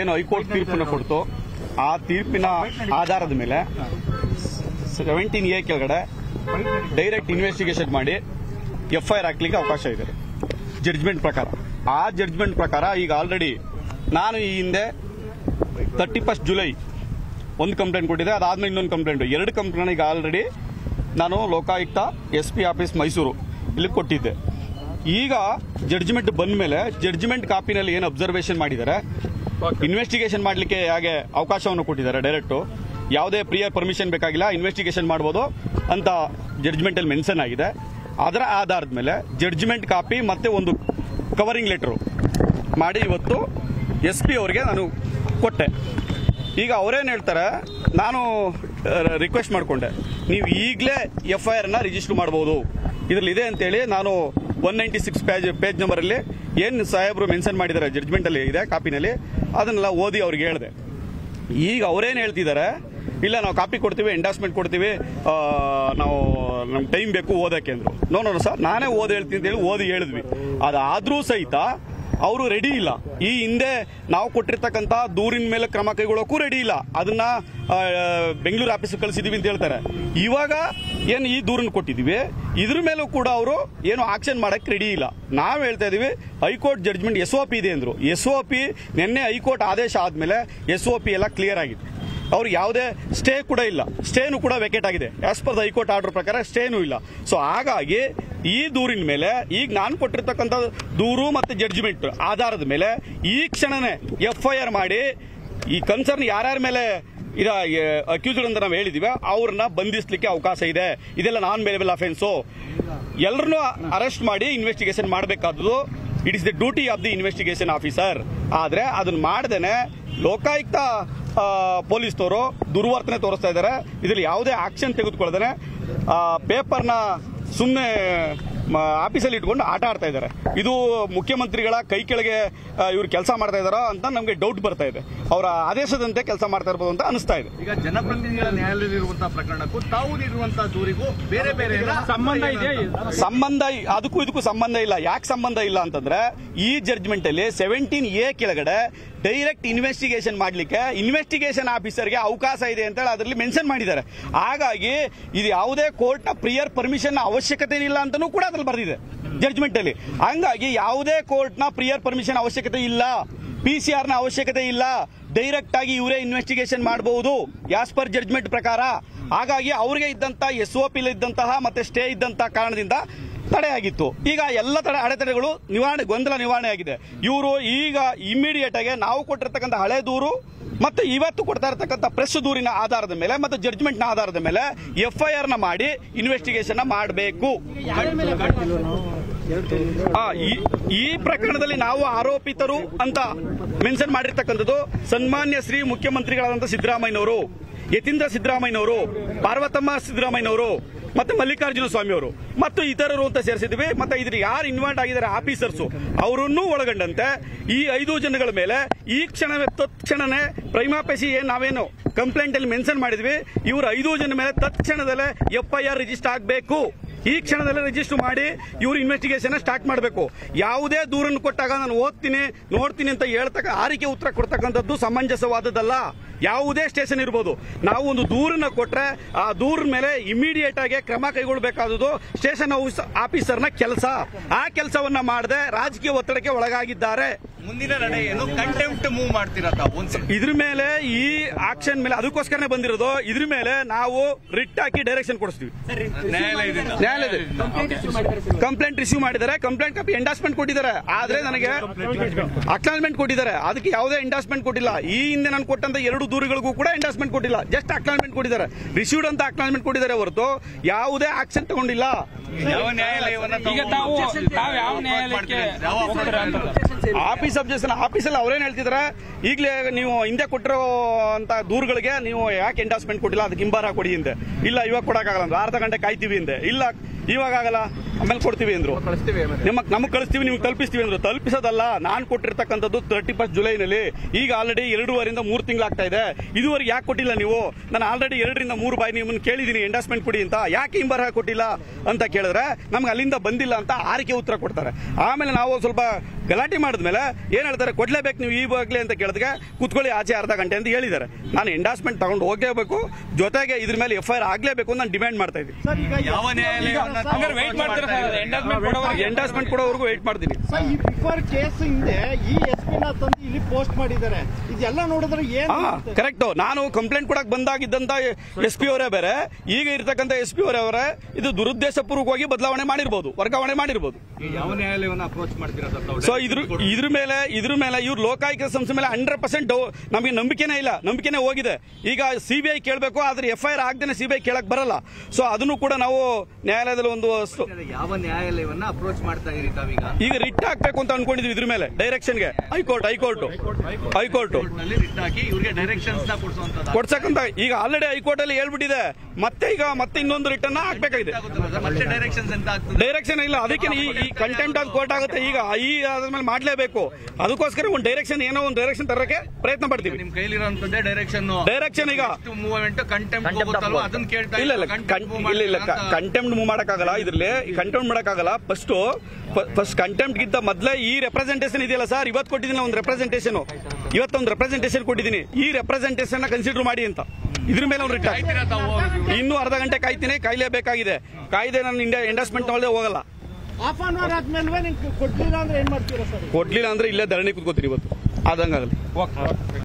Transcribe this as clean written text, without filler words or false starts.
ಏನು ಹೈಕೋರ್ಟ್ ತೀರ್ಪನ್ನು ಕೊಡ್ತು ಆ ತೀರ್ಪಿನ ಆಧಾರದ ಮೇಲೆ 17A ಕೆಳಗಡೆ ಡೈರೆಕ್ಟ್ ಇನ್ವೆಸ್ಟಿಗೇಷನ್ ಮಾಡಿ FIR ಹಾಕ್ಲಿಕ್ಕೆ ಅವಕಾಶ ಇದೆ ಜಡ್ಜ್ಮೆಂಟ್ ಪ್ರಕಾರ. ಆ ಜಡ್ಜ್ಮೆಂಟ್ ಪ್ರಕಾರ ಈಗ ಆಲ್ರೆಡಿ ನಾನು ಈ ಹಿಂದೆ 31 ಜುಲೈ ಒಂದು ಕಂಪ್ಲೇಂಟ್ ಕೊಟ್ಟಿದ್ದೆ, ಅದಾದ್ಮೇಲೆ ಇನ್ನೊಂದು ಕಂಪ್ಲೇಂಟ್, 2 ಕಂಪ್ಲೇಂಟ್ ಈಗ ಆಲ್ರೆಡಿ ನಾನು ಲೋಕಾಯುಕ್ತ SP ಆಫೀಸ್ ಮೈಸೂರು ಇಲ್ಲಿ ಕೊಟ್ಟಿದ್ದೆ. ಈಗ ಜಡ್ಜ್ಮೆಂಟ್ ಬಂದ ಮೇಲೆ ಜಡ್ಜ್ಮೆಂಟ್ ಕಾಪಿನಲ್ಲಿ ಏನು ಅಬ್ಸರ್ವೇಷನ್ ಮಾಡಿದ್ದಾರೆ, ಇನ್ವೆಸ್ಟಿಗೇಷನ್ ಮಾಡಲಿಕ್ಕೆ ಹೇಗೆ ಅವಕಾಶವನ್ನು ಕೊಟ್ಟಿದ್ದಾರೆ, ಡೈರೆಕ್ಟ್ ಯಾವುದೇ ಪ್ರಿಯರ್ ಪರ್ಮಿಷನ್ ಬೇಕಾಗಿಲ್ಲ, ಇನ್ವೆಸ್ಟಿಗೇಷನ್ ಮಾಡಬಹುದು ಅಂತ ಜಡ್ಜ್ಮೆಂಟ್ ಅಲ್ಲಿ ಮೆನ್ಷನ್ ಆಗಿದೆ. ಅದರ ಆಧಾರದ ಮೇಲೆ ಜಡ್ಜ್ಮೆಂಟ್ ಕಾಪಿ ಮತ್ತೆ ಒಂದು ಕವರಿಂಗ್ ಲೆಟರ್ ಮಾಡಿ ಇವತ್ತು SP ಅವರಿಗೆ ನಾನು ಕೊಟ್ಟೆ. ಈಗ ಅವರೇನು ಹೇಳ್ತಾರೆ, ನಾನು ರಿಕ್ವೆಸ್ಟ್ ಮಾಡಿಕೊಂಡೆ, ನೀವು ಈಗಲೇ FIR ರಿಜಿಸ್ಟರ್ ಮಾಡಬಹುದು ಇದರಲ್ಲಿ ಇದೆ ಅಂತೇಳಿ ನಾನು 196 ಪೇಜ್ ನಂಬರಲ್ಲಿ ಏನು ಸಾಹೇಬರು ಮೆನ್ಷನ್ ಮಾಡಿದ್ದಾರೆ ಜಡ್ಜ್ಮೆಂಟ್ ಅಲ್ಲಿ ಇದೆ ಕಾಪಿನಲ್ಲಿ, ಅದನ್ನೆಲ್ಲ ಓದಿ ಅವ್ರಿಗೆ ಹೇಳಿದೆ. ಈಗ ಅವರೇನು ಹೇಳ್ತಿದ್ದಾರೆ, ಇಲ್ಲ ನಾವು ಕಾಪಿ ಕೊಡ್ತೀವಿ, ಎಂಡಾರ್ಸ್ಮೆಂಟ್ ಕೊಡ್ತೀವಿ, ನಾವು ನಮ್ಗೆ ಟೈಮ್ ಬೇಕು ಓದಕ್ಕೆ ಅಂದ್ರು. ನೋ ಸರ್, ನಾನೇ ಹೇಳ್ತೀನಿ ಅಂತ ಹೇಳಿ ಓದಿ ಹೇಳಿದ್ವಿ. ಅದಾದ್ರೂ ಸಹಿತ ಅವರು ರೆಡಿ ಇಲ್ಲ. ಈ ಹಿಂದೆ ನಾವು ಕೊಟ್ಟಿರ್ತಕ್ಕಂಥ ದೂರಿನ ಮೇಲೆ ಕ್ರಮ ಕೈಗೊಳ್ಳೋಕ್ಕೂ ರೆಡಿ ಇಲ್ಲ. ಅದನ್ನ ಬೆಂಗಳೂರು ಆಫೀಸ್ ಕಳಿಸಿದೀವಿ ಅಂತ ಹೇಳ್ತಾರೆ. ಇವಾಗ ಏನು ಈ ದೂರನ್ನು ಕೊಟ್ಟಿದೀವಿ ಇದ್ರ ಮೇಲೂ ಕೂಡ ಅವರು ಏನು ಆಕ್ಷನ್ ಮಾಡಕ್ಕೆ ರೆಡಿ ಇಲ್ಲ. ನಾವು ಹೇಳ್ತಾ ಇದೀವಿ ಹೈಕೋರ್ಟ್ ಜಡ್ಜ್ಮೆಂಟ್ SOP ಇದೆ ಅಂದ್ರು. SOP ನಿನ್ನೆ ಹೈಕೋರ್ಟ್ ಆದೇಶ ಆದ್ಮೇಲೆ SOP ಎಲ್ಲ ಕ್ಲಿಯರ್ ಆಗಿದೆ. ಅವ್ರಿಗೆ ಯಾವುದೇ ಸ್ಟೇ ಕೂಡ ಇಲ್ಲ, ಸ್ಟೇನು ಕೂಡ ವೆಕೇಟ್ ಆಗಿದೆ. As per the high court order ಪ್ರಕಾರ ಸ್ಟೇನೂ ಇಲ್ಲ. ಸೊ ಹಾಗಾಗಿ ಈ ದೂರಿನ ಮೇಲೆ ಈಗ ನಾನು ಕೊಟ್ಟಿರ್ತಕ್ಕಂಥ ದೂರು ಮತ್ತೆ ಜಡ್ಜ್ಮೆಂಟ್ ಆಧಾರದ ಮೇಲೆ ಈ ಕ್ಷಣನೇ FIR ಮಾಡಿ ಈ ಕನ್ಸರ್ನ್ ಯಾರ್ಯಾರ ಮೇಲೆ ಅಕ್ಯೂಸ್ಡ್ ಅಂತ ನಾವು ಹೇಳಿದೀವಿ ಅವ್ರನ್ನ ಬಂಧಿಸಲಿಕ್ಕೆ ಅವಕಾಶ ಇದೆ. ಇದೆಲ್ಲ ನಾನ್ ಬೇಲೇಬಲ್ ಅಫೆನ್ಸು. ಎಲ್ಲರನ್ನೂ ಅರೆಸ್ಟ್ ಮಾಡಿ ಇನ್ವೆಸ್ಟಿಗೇಷನ್ ಮಾಡಬೇಕಾದ್ದು it is the duty of the investigation officer. ಆದ್ರೆ ಅದನ್ನ ಮಾಡದೇನೆ ಲೋಕಾಯುಕ್ತ ಪೊಲೀಸ್ನವರು ದುರ್ವರ್ತನೆ ತೋರಿಸ್ತಾ ಇದ್ದಾರೆ. ಇದರಲ್ಲಿ ಯಾವುದೇ ಆಕ್ಷನ್ ತೆಗೆದುಕೊಳ್ಳದೇನೆ ಪೇಪರ್ನ ಸುಮ್ಮನೆ ಆಫೀಸಲ್ಲಿ ಇಟ್ಕೊಂಡು ಆಟ ಆಡ್ತಾ ಇದ್ದಾರೆ. ಇದು ಮುಖ್ಯಮಂತ್ರಿಗಳ ಕೈ ಕೆಳಗೆ ಇವ್ರು ಕೆಲಸ ಮಾಡ್ತಾ ಇದಾರೋ ಅಂತ ನಮಗೆ ಡೌಟ್ ಬರ್ತಾ ಇದೆ. ಅವರ ಆದೇಶದಂತೆ ಕೆಲಸ ಮಾಡ್ತಾ ಇರಬಹುದು ಅಂತ ಅನಿಸ್ತಾ ಇದೆ. ಈಗ ಜನಪ್ರತಿನಿಧಿಗಳ ನ್ಯಾಯಾಲಯದಲ್ಲಿರುವಂತಹ ಪ್ರಕರಣಕ್ಕೂ ತಾವು ನೀಡುವಂತಹ ದೂರಿಗೂ ಬೇರೆ ಬೇರೆ ಸಂಬಂಧ ಇದೆ. ಅದಕ್ಕೂ ಇದಕ್ಕೂ ಸಂಬಂಧ ಇಲ್ಲ. ಯಾಕೆ ಸಂಬಂಧ ಇಲ್ಲ ಅಂತಂದ್ರೆ ಈ ಜಡ್ಜ್ಮೆಂಟ್ ಅಲ್ಲಿ 17A ಕೆಳಗಡೆ ಡೈರೆಕ್ಟ್ ಇನ್ವೆಸ್ಟಿಗೇಷನ್ ಮಾಡಲಿಕ್ಕೆ ಇನ್ವೆಸ್ಟಿಗೇಷನ್ ಆಫೀಸರ್ಗೆ ಅವಕಾಶ ಇದೆ ಅಂತ ಹೇಳಿ ಅದರಲ್ಲಿ ಮೆನ್ಷನ್ ಮಾಡಿದ್ದಾರೆ. ಹಾಗಾಗಿ ಇದು ಯಾವುದೇ ಕೋರ್ಟ್ನ ಪ್ರಿಯರ್ ಪರ್ಮಿಷನ್ ಅವಶ್ಯಕತೆ ಇಲ್ಲ ಅಂತಾನೂ ಕೂಡ ಅದ್ರಲ್ಲಿ ಬರೆದಿದೆ ಜಡ್ಜ್ಮೆಂಟ್ ಅಲ್ಲಿ. ಹಂಗಾಗಿ ಯಾವುದೇ ಕೋರ್ಟ್ನ ಪ್ರಿಯರ್ ಪರ್ಮಿಷನ್ ಅವಶ್ಯಕತೆ ಇಲ್ಲ, PCR ನ ಅವಶ್ಯಕತೆ ಇಲ್ಲ. ಡೈರೆಕ್ಟ್ ಆಗಿ ಇವರೇ ಇನ್ವೆಸ್ಟಿಗೇಷನ್ ಮಾಡಬಹುದು ಆಸ್ ಪರ್ ಜಡ್ಜ್ಮೆಂಟ್ ಪ್ರಕಾರ. ಹಾಗಾಗಿ ಅವರಿಗೆ ಇದ್ದಂತಹ SOP ಇದ್ದಂತಹ ಮತ್ತೆ ಸ್ಟೇ ಇದ್ದಂತಹ ಕಾರಣದಿಂದ ತಡೆಯಾಗಿತ್ತು. ಈಗ ಎಲ್ಲ ಅಡೆತಡೆಗಳು ಗೊಂದಲ ನಿವಾರಣೆ ಆಗಿದೆ. ಇವರು ಈಗ ಇಮಿಡಿಯೇಟ್ ಆಗಿ ನಾವು ಕೊಟ್ಟಿರ್ತಕ್ಕಂಥ ಹಳೆ ದೂರು ಮತ್ತು ಇವತ್ತು ಕೊಡ್ತಾ ಇರತಕ್ಕಂಥ ಪ್ರೆಸ್ ದೂರಿನ ಆಧಾರದ ಮೇಲೆ ಮತ್ತು ಜಡ್ಜ್ಮೆಂಟ್ ನ ಆಧಾರದ ಮೇಲೆ FIR ಮಾಡಿ ಇನ್ವೆಸ್ಟಿಗೇಷನ್ ಮಾಡಬೇಕು. ಈ ಪ್ರಕರಣದಲ್ಲಿ ನಾವು ಆರೋಪಿತರು ಅಂತ ಮೆನ್ಷನ್ ಮಾಡಿರ್ತಕ್ಕಂಥದ್ದು ಸನ್ಮಾನ್ಯ ಶ್ರೀ ಮುಖ್ಯಮಂತ್ರಿಗಳಾದಂತಹ ಸಿದ್ದರಾಮಯ್ಯನವರು, ಯತೀಂದ್ರ ಸಿದ್ದರಾಮಯ್ಯನವರು, ಪಾರ್ವತಮ್ಮ ಸಿದ್ದರಾಮಯ್ಯನವರು ಮತ್ತೆ ಮಲ್ಲಿಕಾರ್ಜುನ ಸ್ವಾಮಿ ಅವರು ಮತ್ತು ಇತರರು ಅಂತ ಸೇರಿಸಿದ್ವಿ. ಮತ್ತೆ ಇದ್ರ ಯಾರು ಇನ್ವಾಲ್ವ್ ಆಗಿದ್ದಾರೆ ಆಫೀಸರ್ಸ್ ಅವರನ್ನೂ ಒಳಗೊಂಡಂತೆ ಈ 5 ಜನಗಳ ಮೇಲೆ ಈ ತತ್ಕ್ಷಣನೇ ಪ್ರೈಮಾ ಫೇಸಿ ನಾವೇನು ಕಂಪ್ಲೇಂಟ್ ಅಲ್ಲಿ ಮೆನ್ಷನ್ ಮಾಡಿದ್ವಿ, ಇವರು 5 ಜನ ಮೇಲೆ ತತ್ಕ್ಷಣದಲ್ಲೇ FIR ರಿಜಿಸ್ಟರ್ ಆಗಬೇಕು. ಈ ಕ್ಷಣದಲ್ಲೇ ರಿಜಿಸ್ಟರ್ ಮಾಡಿ ಇವರು ಇನ್ವೆಸ್ಟಿಗೇಷನ್ ಸ್ಟಾರ್ಟ್ ಮಾಡಬೇಕು. ಯಾವುದೇ ದೂರನ್ನು ಕೊಟ್ಟಾಗ ನಾನು ಓದ್ತೀನಿ ನೋಡ್ತೀನಿ ಅಂತ ಆರಿಕೆ ಉತ್ತರ ಕೊಡ್ತಕ್ಕಂಥದ್ದು ಸಮಂಜಸವಾದದ್ದಲ್ಲ. ಯಾವುದೇ ಸ್ಟೇಷನ್ ಇರಬಹುದು, ನಾವು ಒಂದು ದೂರನ್ನ ಕೊಟ್ರೆ ಆ ದೂರ ಮೇಲೆ ಇಮಿಡಿಯೇಟ್ ಆಗಿ ಕ್ರಮ ಕೈಗೊಳ್ಳಬೇಕಾದುದು ಸ್ಟೇಷನ್ ಹೌಸ್ ಆಫೀಸರ್ನ ಕೆಲಸ. ಆ ಕೆಲಸವನ್ನ ಮಾಡದೆ ರಾಜಕೀಯ ಒತ್ತಡಕ್ಕೆ ಒಳಗಾಗಿದ್ದಾರೆ. ಮುಂದಿನ ನಡೆ ಏನು ಕಂಟೆಂಪ್ಟ್ ಮೂವ್ ಮಾಡ್ತೀರಾ ತಾವು? ಇದ್ರ ಮೇಲೆ ಈ ಆಕ್ಷನ್ ಮೇಲೆ ಅದಕ್ಕೋಸ್ಕರನೇ ಬಂದಿರೋದು. ಇದ್ರ ಮೇಲೆ ನಾವು ರಿಟ್ ಹಾಕಿ ಡೈರೆಕ್ಷನ್ ಕೊಡಿಸ್ತೀವಿ. ಕಂಪ್ಲೇಂಟ್ ರಿಸೀವ್ ಮಾಡಿದ್ದಾರೆ, ಕಂಪ್ಲೇಂಟ್ ಕಾಪಿ ಎಂಡಾರ್ಸ್ಮೆಂಟ್ ಕೊಟ್ಟಿದ್ದಾರೆ. ಆದ್ರೆ ನನಗೆ ಅಕ್ನಾಲ್ಜ್ಮೆಂಟ್ ಕೊಟ್ಟಿದ್ದಾರೆ, ಅದಕ್ಕೆ ಯಾವುದೇ ಎಂಡಾರ್ಸ್ಮೆಂಟ್ ಕೊಟ್ಟಿಲ್ಲ. ಈ ಹಿಂದೆ ನಾನು ಕೊಟ್ಟಂತ 2 ದೂರುಗಳಿಗೂ ಕೂಡ ಎಂಡಾರ್ಸ್ಮೆಂಟ್ ಕೊಟ್ಟಿಲ್ಲ, ಜಸ್ಟ್ ಅಕ್ನಾಲ್ಜ್ಮೆಂಟ್ ಕೊಟ್ಟಿದ್ದಾರೆ. ರಿಸೀವ್ಡ್ ಅಂತ ಅಕ್ನಾಲ್ಜ್ಮೆಂಟ್ ಕೊಟ್ಟಿದ್ದಾರೆ ಹೊರತು ಯಾವುದೇ ಆಕ್ಷನ್ ತಗೊಂಡಿಲ್ಲ. ಯಾವ ನ್ಯಾಯಾಲಯವನ್ನ ಆಫೀಸ್ ಅಬ್ಜೆಕ್ಷನ್ ಆಫೀಸಲ್ಲಿ ಅವ್ರೇನ್ ಹೇಳ್ತಿದಾರೆ, ಈಗಲೇ ನೀವು ಹಿಂದೆ ಕೊಟ್ಟಿರೋ ಅಂತ ದೂರುಗಳಿಗೆ ನೀವು ಯಾಕೆ ಎಂಡಾರ್ಸ್ಮೆಂಟ್ ಕೊಟ್ಟಿಲ್ಲ, ಅದಕ್ಕೆ ಹಿಂಬಾರ ಕೊಡಿ ಹಿಂದೆ. ಇಲ್ಲ ಇವಾಗ ಕೊಡಕ್ಕಾಗಲ್ಲ, ಅರ್ಧ ಗಂಟೆ ಕಾಯ್ತೀವಿ ಹಿಂದೆ. ಇಲ್ಲ ಇವಾಗ ಆಗಲ್ಲ, ಆಮೇಲೆ ಕೊಡ್ತೀವಿ ಅಂದ್ರು. ನಮಗೆ ಕಳಿಸ್ತೀವಿ, ನೀವು ತಲುಪಿಸ್ತೀವಿ ಅಂದ್ರು. ತಲುಪಿಸೋದಲ್ಲ, ನಾನು ಕೊಟ್ಟಿರ್ತಕ್ಕಂಥದ್ದು 31 ಜುಲೈನಲ್ಲಿ. ಈಗ ಆಲ್ರೆಡಿ 2.5 ರಿಂದ 3 ತಿಂಗಳಾಗ್ತಾ ಇದೆ. ಇದುವರೆಗೆ ಯಾಕೆ ಕೊಟ್ಟಿಲ್ಲ ನೀವು? ನಾನು ಆಲ್ರೆಡಿ 2 ರಿಂದ 3 ಬಾರಿ ನಿಮ್ಮನ್ನು ಕೇಳಿದೀನಿ ಎಂಡಾಸ್ಮೆಂಟ್ ಕೊಡಿ ಅಂತ. ಯಾಕೆ ಹಿಂಬರಹ ಕೊಟ್ಟಿಲ್ಲ ಅಂತ ಕೇಳಿದ್ರೆ ನಮ್ಗೆ ಅಲ್ಲಿಂದ ಬಂದಿಲ್ಲ ಅಂತ ಆರಿಕೆ ಉತ್ತರ ಕೊಡ್ತಾರೆ. ಆಮೇಲೆ ನಾವು ಸ್ವಲ್ಪ ಗಲಾಟೆ ಮಾಡಿದ್ಮೇಲೆ ಏನ್ ಹೇಳ್ತಾರೆ, ಕೊಡ್ಲೇಬೇಕು ನೀವು ಈವಾಗಲೇ ಅಂತ ಕೇಳಿದ್ರೆ ಕೂತ್ಕೊಳ್ಳಿ ಆಚೆ ಅರ್ಧ ಗಂಟೆ ಅಂತ ಹೇಳಿದ್ದಾರೆ. ನಾನು ಎಂಡಾಸ್ಮೆಂಟ್ ತಗೊಂಡು ಹೋಗಲೇಬೇಕು, ಜೊತೆಗೆ ಇದ್ರ ಮೇಲೆ FIR ಆಗ್ಲೇಬೇಕು ಅಂತ ನಾನು ಡಿಮ್ಯಾಂಡ್ ಮಾಡ್ತಾ ಇದ್ದೀನಿ. ಎಂಡಾಸ್ಮೆಂಟ್ ಕೊಡೋವರೆಗೂ ವೇಟ್ ಮಾಡ್ತೀನಿ. ಕೇಸ್ ಹಿಂದೆ ಈ SP ನ ತಂದು ಇಲ್ಲಿ ಪೋಸ್ಟ್ ಮಾಡಿದ್ದಾರೆ. ಇದೆಲ್ಲ ನೋಡಿದ್ರೆ ಏನು ಕರೆಕ್ಟ್. ನಾನು ಕಂಪ್ಲೇಂಟ್ ಕೊಡಕ್ ಬಂದಾಗಿದ್ದಂತ SP ಅವರೇ ಬೇರೆ, ಈಗ ಇರ್ತಕ್ಕಂಥ SP ಅವರೇ ಇದು ದುರುದ್ದೇಶ ಪೂರ್ವಕವಾಗಿ ಬದಲಾವಣೆ ಮಾಡಿರ್ಬೋದು, ವರ್ಗಾವಣೆ ಮಾಡಿರ್ಬೋದು. ಯಾವ ನ್ಯಾಯಾಲಯವನ್ನು ಅಪ್ರೋಚ್ ಮಾಡ್ತೀರಾ ಸರ್? ಸೊ ಇದ್ರ ಮೇಲೆ ಇವ್ರು ಲೋಕಾಯುಕ್ತ ಸಂಸ್ಥೆ ಮೇಲೆ 100% ನಮಗೆ ನಂಬಿಕೆನೇ ಇಲ್ಲ, ನಂಬಿಕೆನೇ ಹೋಗಿದೆ. ಈಗ CBI ಕೇಳಬೇಕು, ಆದ್ರೆ FIR ಆಗದೇನೆ CBI ಕೇಳಕ್ ಬರಲ್ಲ. ಸೊ ಅದನ್ನು ಕೂಡ ನಾವು ನ್ಯಾಯಾಲಯದಲ್ಲಿ ಒಂದು ಯಾವ ನ್ಯಾಯಾಲಯವನ್ನ ಅಪ್ರೋಚ್ ಮಾಡ್ತಾ ಇದೀರಿ ತಾವೀಗ? ಈಗ ರಿಟ್ ಹಾಕ್ಬೇಕು ಅಂತ ಅನ್ಕೊಂಡಿದ್ವಿ. ಇದ್ರ ಮೇಲೆ ಡೈರೆಕ್ಷನ್ಗೆ ಹೈಕೋರ್ಟ್ ರಿಟ್ ಹಾಕಿ ಇವ್ರಿಗೆ ಡೈರೆಕ್ಷನ್ಸ್ ಕೊಡ್ಸಕ್ಕಂತ ಈಗ ಆಲ್ರೆಡಿ ಹೈಕೋರ್ಟ್ ಅಲ್ಲಿ ಹೇಳ್ಬಿಟ್ಟಿದೆ. ಮತ್ತೆ ಇನ್ನೊಂದು ರಿಟ್ ಅನ್ನ ಹಾಕ್ಬೇಕಾಗಿದೆ. ಮತ್ತೆ ಡೈರೆಕ್ಷನ್ಸ್ ಅಂತ ಆಗ್ತದೆ? ಡೈರೆಕ್ಷನ್ ಇಲ್ಲ, ಅದಕ್ಕೆ ಈ ಕಂಟೆಂಟ್ ಆಫ್ ಕೋರ್ಟ್ ಆಗುತ್ತೆ. ಈಗ ಈ ಆದ್ಮೇಲೆ ಮಾಡ್ಲೇಬೇಕು. ಅದಕ್ಕೋಸ್ಕರ ಒಂದು ಡೈರೆಕ್ಷನ್ ತರಕ್ಕೆ ಪ್ರಯತ್ನ ಪಡ್ತೀವಿ. ನಿಮ್ ಕೈಲಿರುವಂತದ್ದೇ ಡೈರೆಕ್ಷನ್ ಈಗ ಮೂವ್ಮೆಂಟ್ ಕಂಟೆಂಪ್ಟ್ ಹೋಗುತ್ತಲ್ವಾ, ಅದನ್ನ ಕೇಳ್ತಾ ಇಲ್ಲ ಕಂಟೆಂಪ್ಟ್ ಮೂವ್ ಮಾಡಕ್ಕಾಗಲ್ಲ. ಇದ್ರಲ್ಲಿ ಕಂಟೆಂಪ್ಟ್ ಮಾಡಕ್ಕಾಗಲ್ಲ. ಫಸ್ಟ್ ಕಂಟೆಂಪ್ಟ್ ಗಿಂತ ಮೊದಲೇ ಈ ರೆಪ್ರೆಸೆಂಟೇಷನ್ ಇದೆಯಲ್ಲ ಸರ್, ಇವತ್ತು ಕೊಟ್ಟಿದ್ದೀನಿ ಒಂದು ರೆಪ್ರೆಸೆಂಟೇಷನ್, ಇವತ್ತೊಂದು ರೆಪ್ರೆಸೆಂಟೇಷನ್ ಕೊಟ್ಟಿದ್ದೀನಿ. ಈ ರೆಪ್ರೆಸೆಂಟೇಷನ್ ಕನ್ಸಿಡರ್ ಮಾಡಿ ಅಂತ ಇದ್ರ ಮೇಲೆ ಒಂದು ರಿಟ್ ಇನ್ನೂ ಅರ್ಧ ಗಂಟೆ ಕಾಯ್ತೀನಿ. ಕಾಯ್ಲೇಬೇಕಾಗಿದೆ. ಕಾಯ್ದೆ ನಾನು ಎಂಡಾಸ್ಮೆಂಟ್ ಒಳಗೆ ಹೋಗಲ್ಲ. ಆದ್ಮೇಲೆ ಕೊಡ್ಲಿಲ್ಲ ಅಂದ್ರೆ ಏನ್ ಮಾಡ್ತೀರಾ ಸರ್? ಕೊಡ್ಲಿಲ್ಲ ಅಂದ್ರೆ ಇಲ್ಲೇ ಧರಣಿ ಕೂತ್ಕೋತೀನಿ ಇವತ್ತು. ಆದಂಗಾಗಲಿ.